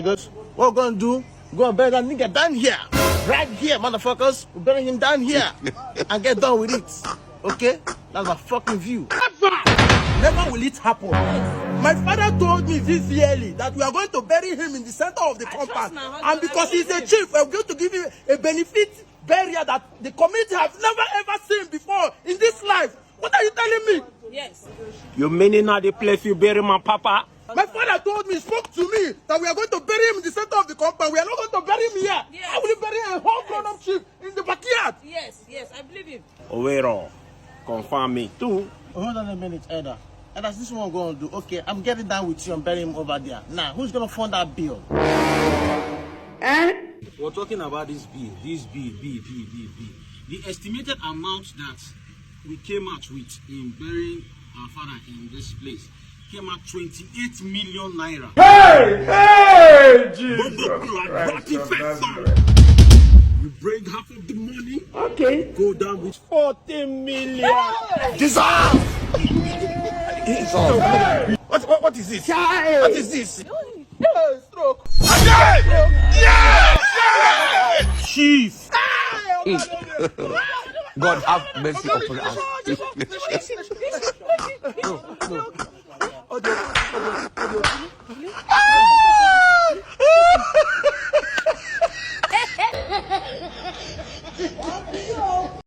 niggas. What we're gonna do? We're gonna bury that nigga down here. Right here, motherfuckers. We're burying him down here. And get done with it. Okay? That's my fucking view. Never will it happen. My father told me this yearly that we are going to bury him in the center of the compound. And because he's a chief, we're going to give him a benefit burial that the community have never ever seen before in this life. What are you telling me? Yes. You meaning not the place you bury my papa? My father told me, spoke to me, that we are going to bury him in the center of the compound. We are not going to bury him here. Yes. How will you bury a whole grown-up chief in the backyard? Yes, I believe him. Owero, confirm me too. Hold on a minute, Edda. And that's this one going to do. Okay, I'm getting down with you and bury him over there. Now, who's going to fund that bill? We're talking about this bill. The estimated amount that we came out with in burying our father in this place came out 28 million naira. Hey, Jesus! You bring half of the money. Okay. Go down with 40 million. Jesus! What is this? Child. What is this? Stroke. Chief. God have mercy upon us.